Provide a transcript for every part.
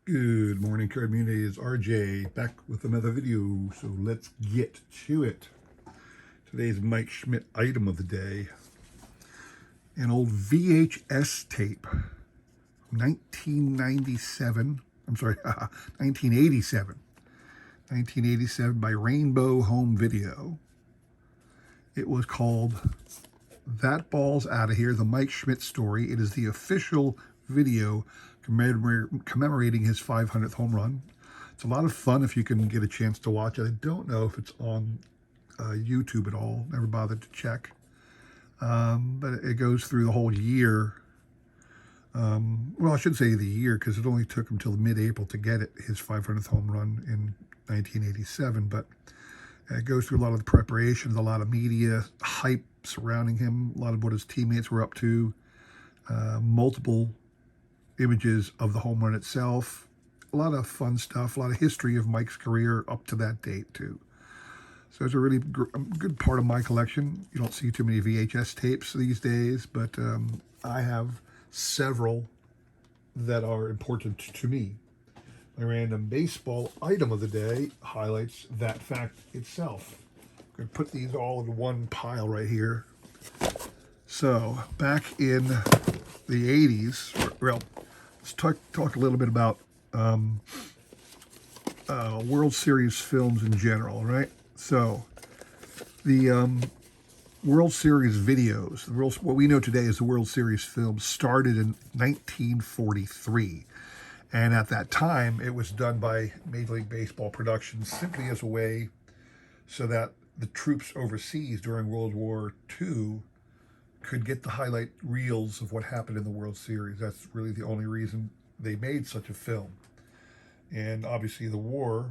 Good morning, community. It's RJ back with another video, so let's get to it. Today's Mike Schmidt item of the day, an old VHS tape, 1997, I'm sorry, 1987, 1987 by Rainbow Home Video. It was called That Ball's Outta Here, the Mike Schmidt story. It is the official video commemorating his 500th home run. It's a lot of fun if you can get a chance to watch it. I don't know if it's on YouTube at all. Never bothered to check. But it goes through the whole year. Well, I should say the year, because it only took him till mid-April to get it, his 500th home run in 1987. But it goes through a lot of the preparations, a lot of media hype surrounding him, a lot of what his teammates were up to, multiple images of the home run itself, a lot of fun stuff, a lot of history of Mike's career up to that date too. So it's a really good part of my collection. You don't see too many VHS tapes these days, but I have several that are important to me. My random baseball item of the day highlights that fact itself. I'm going to put these all in one pile right here. So back in the 80s, well, let's talk a little bit about World Series films in general, right? So the World Series videos, what we know today as the World Series films, started in 1943. And at that time, it was done by Major League Baseball Productions simply as a way so that the troops overseas during World War II could get the highlight reels of what happened in the World Series. That's really the only reason they made such a film. And obviously the war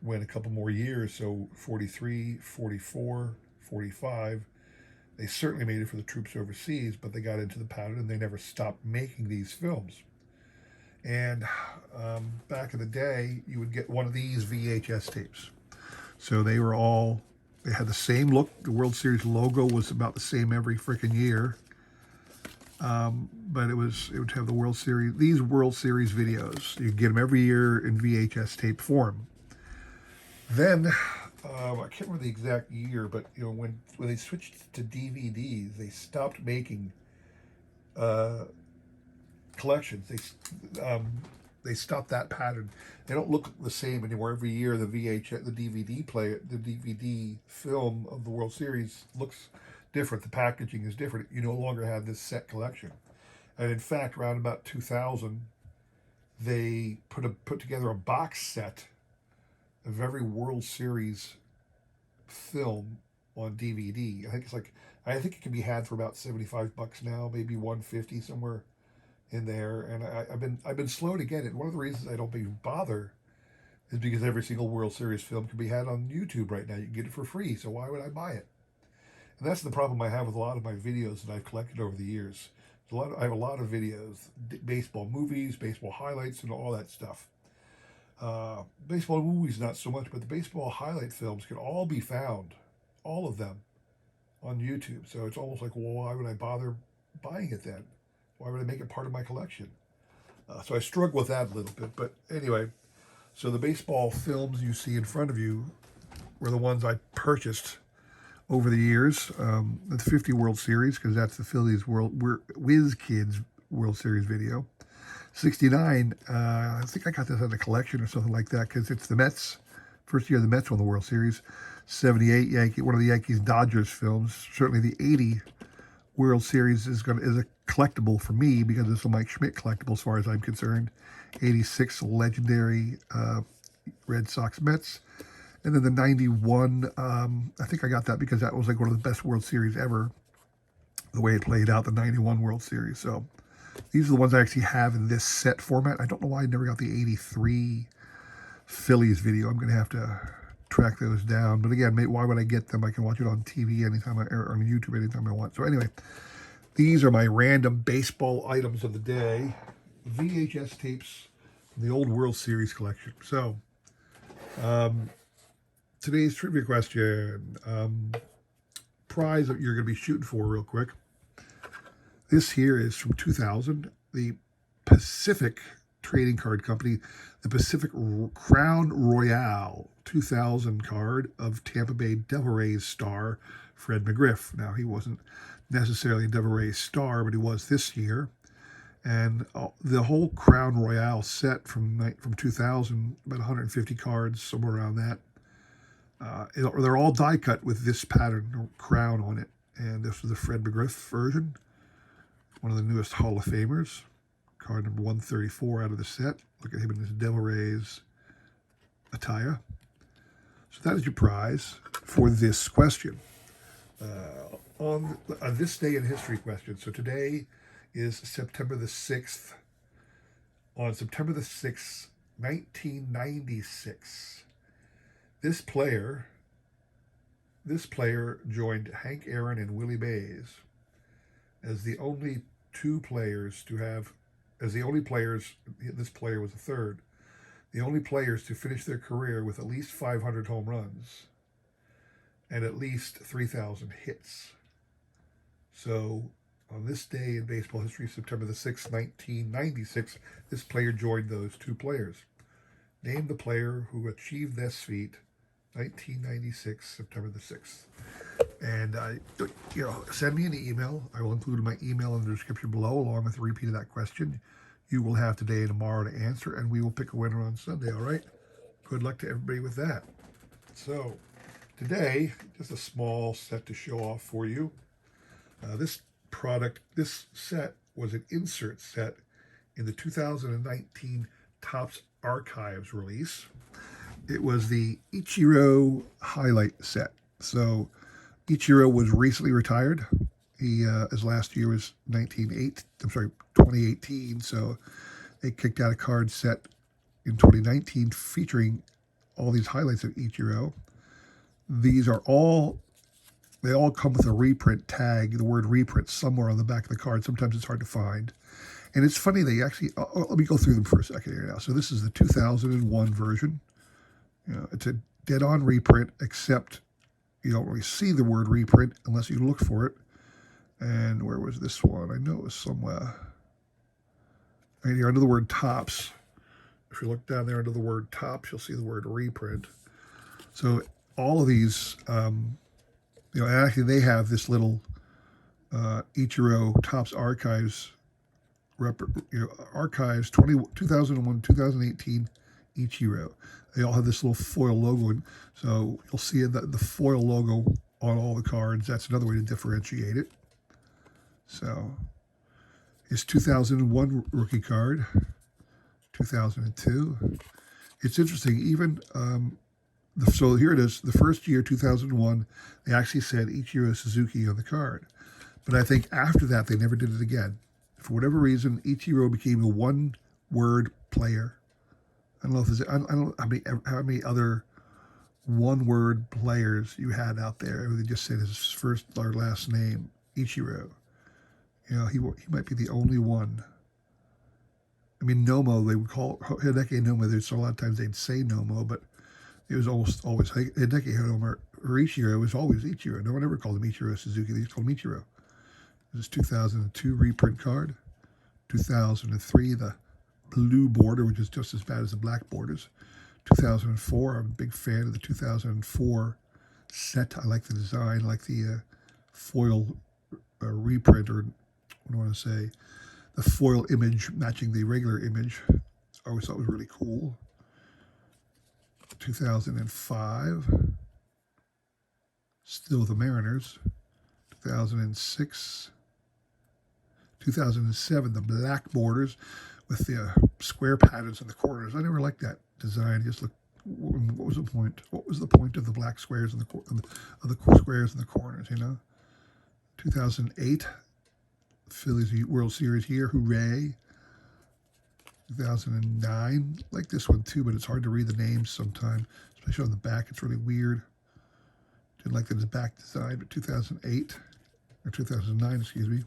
went a couple more years, so 43, 44, 45. They certainly made it for the troops overseas, but they got into the pattern and they never stopped making these films. And back in the day, you would get one of these VHS tapes. So they had the same look. The World Series logo was about the same every freaking year. But it would have the World Series, these World Series videos. You get them every year in VHS tape form. Then, I can't remember the exact year, but when they switched to DVDs, they stopped making collections. They stopped that pattern. They don't look the same anymore. Every year, the DVD film of the World Series looks different. The packaging is different. You no longer have this set collection. And in fact, around about 2000, they put together a box set of every World Series film on DVD. I think it can be had for about $75 now, maybe $150 somewhere in there. And I've been slow to get it. One of the reasons I don't even bother is because every single World Series film can be had on YouTube right now. You can get it for free, so why would I buy it? And that's the problem I have with a lot of my videos that I've collected over the years. I have a lot of videos, baseball movies, baseball highlights, and all that stuff. Baseball movies, not so much, but the baseball highlight films can all be found, all of them, on YouTube. So it's almost like, well, why would I bother buying it then? Why would I make it part of my collection? So I struggle with that a little bit. But anyway, so the baseball films you see in front of you were the ones I purchased over the years. The 50 World Series, because that's the Phillies Whiz Kids World Series video. 69, I think I got this at a collection or something like that, because it's the Mets. First year the Mets won the World Series. 78, one of the Yankees-Dodgers films. Certainly the 80 World Series is a collectible for me, because it's a Mike Schmidt collectible as far as I'm concerned. 86 legendary Red Sox Mets. And then the 91, I think I got that because that was like one of the best World Series ever, the way it played out, the 91 World Series. So these are the ones I actually have in this set format. I don't know why I never got the 83 Phillies video. I'm going to have to track those down. But again, why would I get them? I can watch it on TV anytime, or on YouTube anytime I want. So anyway, these are my random baseball items of the day. VHS tapes from the old World Series collection. So, today's trivia question. Prize that you're going to be shooting for real quick. This here is from 2000, the Pacific trading card company, the Pacific Crown Royale 2000 card of Tampa Bay Devil Rays star Fred McGriff. Now, he wasn't necessarily a Devil Rays star, but he was this year. And the whole Crown Royale set from 2000, about 150 cards, somewhere around that. They're all die cut with this pattern crown on it. And this was the Fred McGriff version, one of the newest Hall of Famers. Card number 134 out of the set. Look at him in his Devil Rays attire. So that is your prize for this question. On this day in history question. So today is September the 6th. On September the 6th, 1996, this player joined Hank Aaron and Willie Mays as the only two players to have, this player was the third, the only players to finish their career with at least 500 home runs and at least 3,000 hits. So on this day in baseball history, September the 6th, 1996, this player joined those two players. Name the player who achieved this feat, 1996, September the 6th. And, send me an email. I will include my email in the description below, along with a repeat of that question. You will have today and tomorrow to answer, and we will pick a winner on Sunday, all right? Good luck to everybody with that. So, today, just a small set to show off for you. This set was an insert set in the 2019 Topps Archives release. It was the Ichiro highlight set. So Ichiro was recently retired. His last year was 2018. So they kicked out a card set in 2019 featuring all these highlights of Ichiro. They all come with a reprint tag, the word reprint somewhere on the back of the card. Sometimes it's hard to find. And it's funny, they actually, let me go through them for a second here now. So this is the 2001 version. It's a dead-on reprint, except you don't really see the word reprint unless you look for it. And where was this one? I know it was somewhere. Right here under the word Topps. If you look down there under the word Topps, you'll see the word reprint. So all of these, actually they have this little Ichiro Topps Archives, Archives 2001, 2018 Ichiro. They all have this little foil logo, and so you'll see the foil logo on all the cards. That's another way to differentiate it. So his 2001 rookie card, 2002. It's interesting, even so here it is, the first year, 2001, they actually said Ichiro Suzuki on the card. But I think after that, they never did it again. For whatever reason, Ichiro became a one-word player. I don't know if there's, I don't know how many other one-word players you had out there. They just said his first or last name, Ichiro. He might be the only one. I mean, Nomo, they would call Hideki Nomo. There's a lot of times they'd say Nomo, but it was almost always Hideki Nomo or Ichiro. It was always Ichiro. No one ever called him Ichiro Suzuki. They just called him Ichiro. This is 2002 reprint card. 2003, the blue border, which is just as bad as the black borders. 2004, I'm a big fan of the 2004 set. I like the design, I like the foil reprint, or what do I want to say, the foil image matching the regular image. I always thought it was really cool. 2005, still the Mariners. 2006, 2007, the black borders with the square patterns in the corners. I never liked that design. It just looked, what was the point? What was the point of the black squares in the squares in the corners, 2008, Phillies World Series here, hooray. 2009, like this one too, but it's hard to read the names sometimes, especially on the back. It's really weird. Didn't like the back design, but 2008, or 2009, excuse me.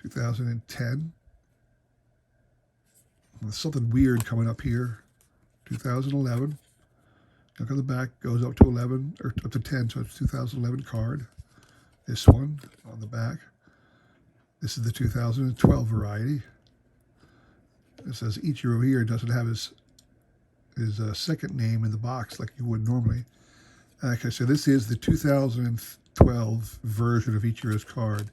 2010. There's something weird coming up here. 2011. Look on the back, goes up to 11, or up to 10, so it's 2011 card. This one on the back. This is the 2012 variety. It says Ichiro here doesn't have his second name in the box like you would normally. Okay, so this is the 2012 version of Ichiro's card.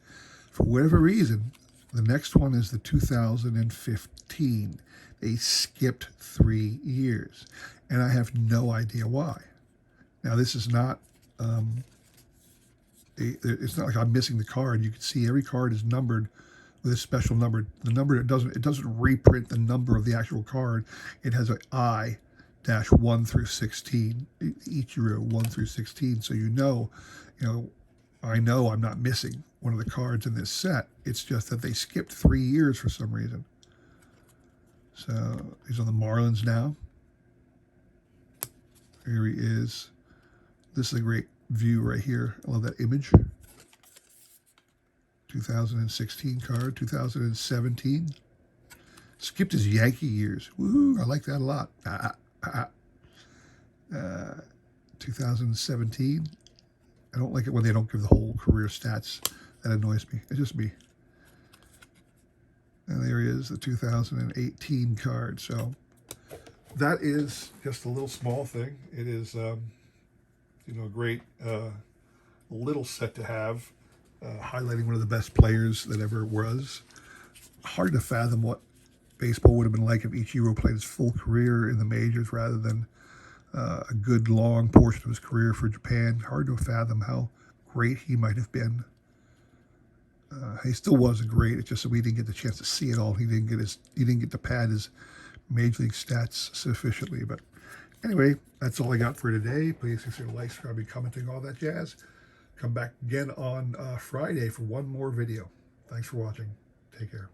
For whatever reason, the next one is the 2015. They skipped 3 years, and I have no idea why. Now, this is not, it's not like I'm missing the card. You can see every card is numbered with a special number. The number, it doesn't reprint the number of the actual card. It has an I-1 through 16, Ichiro 1 through 16. So you know, I know I'm not missing one of the cards in this set. It's just that they skipped 3 years for some reason. So these are the Marlins now. Here he is. This is a great view right here. I love that image. 2016 card, 2017. Skipped his Yankee years. Woohoo, I like that a lot. 2017. I don't like it when they don't give the whole career stats. That annoys me. It's just me. And there he is, the 2018 card. So that is just a little small thing. It is, a great little set to have, highlighting one of the best players that ever was. Hard to fathom what baseball would have been like if Ichiro played his full career in the majors rather than a good long portion of his career for Japan. Hard to fathom how great he might have been. He still wasn't great. It's just that we didn't get the chance to see it all. He didn't get to pad his major league stats sufficiently. But anyway, that's all I got for today. Please consider like, subscribing, commenting, all that jazz. Come back again on Friday for one more video. Thanks for watching. Take care.